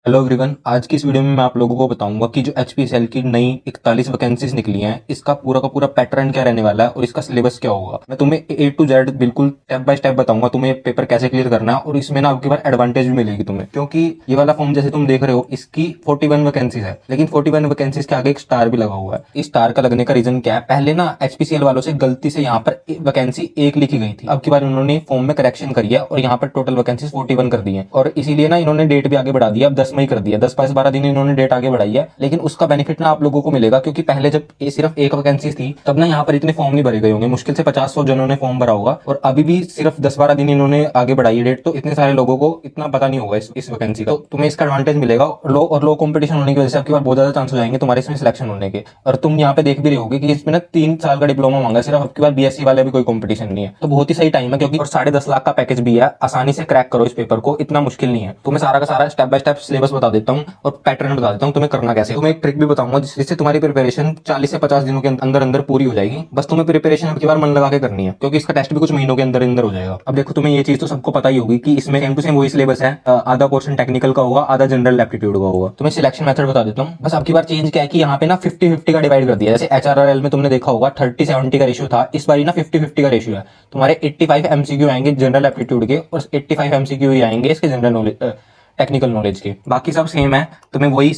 Hello everyone, आज की इस वीडियो में मैं आप लोगों को बताऊंगा कि जो एचपीसीएल की नई 41 वैकेंसीज निकली हैं, इसका पूरा का पूरा पैटर्न क्या रहने वाला है और इसका सिलेबस क्या होगा। मैं तुम्हें ए टू जेड बिल्कुल स्टेप बाय स्टेप बताऊंगा तुम्हें पेपर कैसे क्लियर करना है, और इसमें ना आपकी बार एडवांटेज भी मिलेगी तुम्हें, क्योंकि ये वाला फॉर्म जैसे तुम देख रहे हो इसकी 41 वैकेंसीज है, लेकिन 41 वैकेंसीज के आगे एक स्टार भी लगा हुआ है। इस स्टार का लगने का रीजन क्या है, पहले ना एचपीसीएल वालों से गलती से यहाँ पर वैकेंसी एक लिखी गई थी। अब की बार उन्होंने फॉर्म में करेक्शन करी है और यहाँ पर टोटल वैकेंसीज 41 कर दी है, और इसीलिए ना इन्होंने डेट भी आगे बढ़ा दी है। अब 10 मई कर दिया, 10-12 दिन इन्होंने डेट आगे बढ़ाई है, लेकिन उसका बेनिफिट ना आप लोगों को मिलेगा, क्योंकि पहले जब ये सिर्फ एक वैकेंसी थी तब ना यहाँ पर इतने फॉर्म नहीं भरे गए होंगे, मुश्किल से 50-100 जनों ने फॉर्म भरा होगा, और अभी भी सिर्फ 10-12 दिन इन्होंने आगे बढ़ाई है डेट, तो इतने सारे लोगों को इतना पता नहीं होगा इस वैकेंसी का। तो तुम्हें इसका एडवांटेज मिलेगा, लो कंपटीशन होने की वजह से आपके पास बहुत ज्यादा चांस हो जाएंगे तुम्हारे इसमें सिलेक्शन होने के। और तुम यहाँ पे देख भी रहे होगे कि इसमें ना 3 साल का डिप्लोमा मांगा, सिर्फ आपके पास बीएससी वाले भी कोई कंपटीशन नहीं है, तो बहुत ही सही टाइम है, क्योंकि और 10.5 लाख का पैकेज भी है। आसानी से क्रैक करो इस पेपर को, इतना मुश्किल नहीं है। तुम्हें सारा का सारा स्टेप बाय स्टेप सिलेबस बता देता हूँ और पैटर्न बता देता हूँ तुम्हें करना कैसे। तुम्हें एक ट्रिक भी बताऊंगा जिससे तुम्हारी प्रिपरेशन 40 से 50 दिनों के अंदर अंदर पूरी हो जाएगी। बस तुम्हें प्रिपरेशन अब की बार मन लगा के करनी है, क्योंकि इसका टेस्ट भी कुछ महीनों के अंदर अंदर हो जाएगा। अब देखो, तुम्हें ये चीज तो सबको पता ही होगी कि इसमें सेम टू सेम वही सिलेबस है। आधा पोर्शन टेक्निकल का होगा, आधा जनरल एप्टीट्यूड का होगा। तुम्हें सिलेक्शन मेथड बता देता हूँ। बस अब की बार चेंज क्या है कि यहाँ पे ना 50-50 का डिवाइड कर दिया। जैसे एचआरआरएल में तुमने देखा होगा 30-70 का रेशियो था, इस बार ना 50-50 का रेशियो है। तुम्हारे 85 एमसीक्यू आएंगे जनरल एप्टीट्यूड के, और 85 एमसीक्यू ही आएंगे इसके जनरल नॉलेज टेक्निकल नॉलेज के। बाकी सब सेम है। तुम्हें वही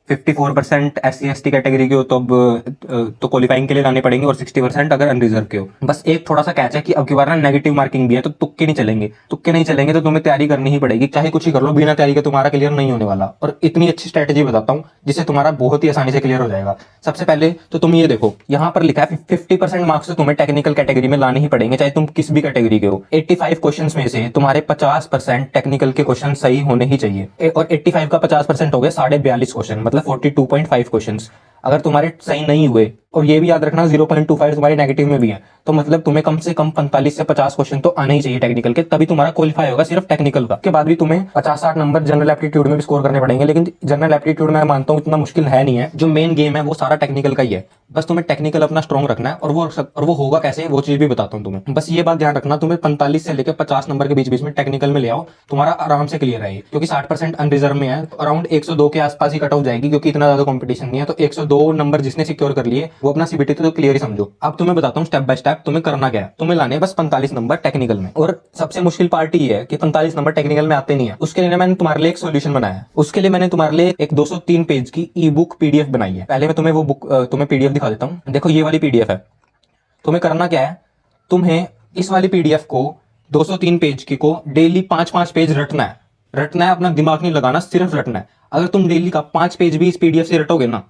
54% SC/ST कैटेगरी के हो तो अब तो क्वालिफाइंग के लिए लाने पड़ेंगे, और 60% अगर अनरिजर्व के हो। बस एक थोड़ा सा कैच है कि अब की बार ना नेगेटिव मार्किंग भी है, तो तुक्के नहीं चलेंगे। तुक्के नहीं चलेंगे तो तुम्हें तैयारी करनी ही पड़ेगी, चाहे कुछ ही कर लो, बिना तैयारी के तुम्हारा क्लियर नहीं होने वाला। और इतनी अच्छी स्ट्रेटेजी बताता हूँ जिससे तुम्हारा बहुत ही आसानी से क्लियर हो जाएगा। सबसे पहले तो तुम ये देखो, यहाँ पर लिखा है 50% मार्क्स तो तुम्हें टेक्निकल कैटेगरी में लाने ही पड़ेंगे, चाहे तुम किस भी कैटेगरी के हो। 85 क्वेश्चन में से तुम्हारे 50% टेक्निकल के क्वेश्चन सही होने ही चाहिए, और 85 का 50% हो गए 42.5 क्वेश्चन, मतलब 42.5 क्वेश्चंस। अगर तुम्हारे सही नहीं हुए, और ये भी याद रखना 0.25 तुम्हारी नेगेटिव में भी है, तो मतलब तुम्हें कम से कम 45 से 50 क्वेश्चन तो आने ही चाहिए टेक्निकल के, तभी तुम्हारा क्वालिफाई होगा सिर्फ टेक्निकल का। के बाद भी तुम्हें 50-60 नंबर जनरल एप्टीट्यूड में भी स्कोर करने पड़ेंगे, लेकिन जनरल एप्टीट्यूड में मानता हूँ इतना मुश्किल है नहीं है। जो मेन गेम है वो सारा टेक्निकल का ही है। बस तुम्हें टेक्निकल अपना स्ट्रॉन्ग रखना है, और वो होगा कैसे, वो चीज भी बताता हूँ तुम्हें। बस ये बात ध्यान रखना, तुम्हें 45 से लेकर 50 नंबर के बीच बीच में टेक्निकल में ले आओ, तुम्हारा आराम से क्लियर है, क्योंकि 60% अनरिजर्व में है। अराउंड 102 के आसपास ही कट ऑफ जाएगी, क्योंकि इतना ज्यादा कंपटीशन नहीं है। तो 102 नंबर जिसने सिक्योर कर लिए वो अपना सीबीटी तो क्लियर ही समझो। अब तुम्हें बताता हूँ स्टेप बाय स्टेप तुम्हें करना क्या है। तुम्हें लाने बस 45 नंबर टेक्निकल में, और सबसे मुश्किल पार्ट ये है कि 45 नंबर टेक्निकल में आते नहीं है। उसके लिए मैंने तुम्हारे लिए एक सोल्यूशन बनाया है। उसके लिए मैंने तुम्हारे लिए एक 203 पेज की ई बुक पीडीएफ बनाई है। पहले मैं तुम्हें वो बुक तुम्हें पीडीएफ दिखा देता हूँ। देखो, ये वाली पीडीएफ है। तुम्हें करना क्या है, तुम्हें इस वाली पीडीएफ को 203 पेज की को डेली 5-5 पेज रटना है। रटना है, अपना दिमाग नहीं लगाना, सिर्फ रटना है। अगर तुम डेली का 5 पेज भी इस पीडीएफ से रटोगे ना,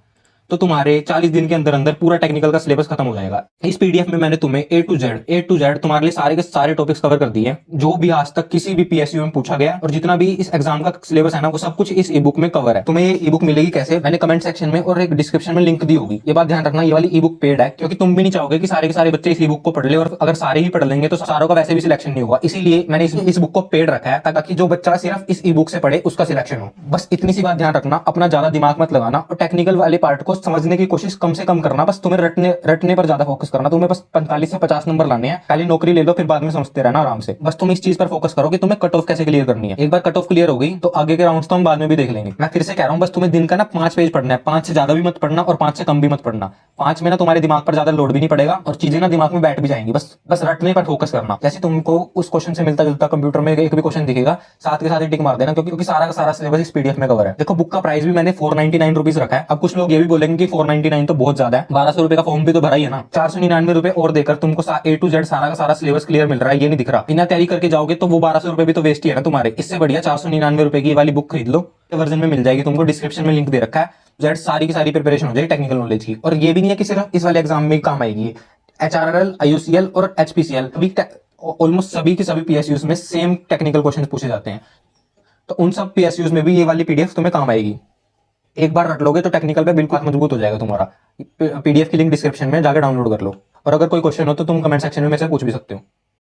तो तुम्हारे 40 दिन के अंदर अंदर पूरा टेक्निकल का सिलेबस खत्म हो जाएगा। इस पीडीएफ में मैंने तुम्हें ए टू जेड तुम्हारे लिए सारे के सारे टॉपिक्स कवर कर दिए हैं, जो भी आज तक किसी भी पीएसयू में पूछा गया, और जितना भी इस एग्जाम का सिलेबस है ना, वो सब कुछ इस ई बुक में कवर है। तुम्हें ये ई बुक मिलेगी कैसे, मैंने कमेंट सेक्शन में और एक डिस्क्रिप्शन में लिंक दी होगी। ये बात ध्यान रखना, ये वाली ई बुक पेड है, क्योंकि तुम भी नहीं चाहोगे कि सारे के सारे बच्चे इस ई बुक को पढ़ ले, और अगर सारे ही पढ़ लेंगे तो सारों का वैसे भी सिलेक्शन नहीं होगा। इसीलिए मैंने इस बुक को पेड रखा है, ताकि जो बच्चा सिर्फ इस ई बुक से पढ़े उसका सिलेक्शन हो। बस इतनी सी बात ध्यान रखना, अपना ज्यादा दिमाग मत लगाना, और टेक्निकल वाले पार्ट को समझने की कोशिश कम से कम करना। बस तुम्हें रटने पर ज्यादा फोकस करना। तुम्हें बस 45 से 50 नंबर लाने हैं। पहले नौकरी ले लो, फिर बाद में समझते रहना आराम से। बस तुम इस चीज पर फोकस करो कि तुम्हें कट ऑफ कैसे क्लियर करनी है। एक बार कट ऑफ क्लियर हो गई तो आगे के राउंड्स तो हम बाद में भी देख लेंगे। मैं फिर से कह रहा हूँ, बस तुम्हें दिन का ना 5 पेज पढ़ना है। 5 से ज्यादा भी मत पढ़ना और 5 से कम भी मत पढ़ना। 5 में ना तुम्हारे दिमाग पर ज्यादा लोड भी नहीं पड़ेगा, और चीजें ना दिमाग में बैठ भी जाएंगी। बस रटने पर फोकस करना। जैसे तुमको उस क्वेश्चन से मिलता जुलता कंप्यूटर में एक भी क्वेश्चन दिखेगा, साथ के साथ ही टिक मार देना, क्योंकि सारा का सारा सिलेबस इस पीडीएफ में कवर है। देखो, बुक का प्राइस भी मैंने 499 रुपीज रखा है। अब कुछ लोग ये भी बोलेंगे कि 499 तो बहुत ज्यादा है, 1200 रुपए का फॉर्म भी तो भरा ही है ना। 499 रुपए और देकर तुमको ए टू जेड सारा का सारा सिलेबस क्लियर मिल रहा है, ये नहीं दिख रहा। बिना तैयारी करके जाओगे तो वो 1200 रुपए भी तो वेस्ट ही है ना तुम्हारे। इससे बढ़िया 499 रुपए की वाली बुक खरीद लो, वर्जन में मिल जाएगी तुमको। डिस्क्रिप्शन में लिंक दे रखा है। जेड सारी की सारी प्रिपरेशन हो जाएगी टेक्निकल नॉलेज की। और ये भी नहीं है कि सिर्फ इस वाले एग्जाम में काम आएगी। एचआरआरएल, आईयूसीएल और एचपीसीएल ऑलमोस्ट सभी के सभी पीएसयूज में सेम टेक्निकल क्वेश्चन पूछे जाते हैं, तो उन सब पीएसयूज में भी ये वाली पीडीएफ तुम्हें काम आएगी। एक बार रट लोगे तो टेक्निकल पे बिल्कुल मजबूत हो जाएगा तुम्हारा। पीडीएफ की लिंक डिस्क्रिप्शन में जाकर डाउनलोड कर लो, और अगर कोई क्वेश्चन हो तो तुम कमेंट सेक्शन में मेरे से पूछ भी सकते हो।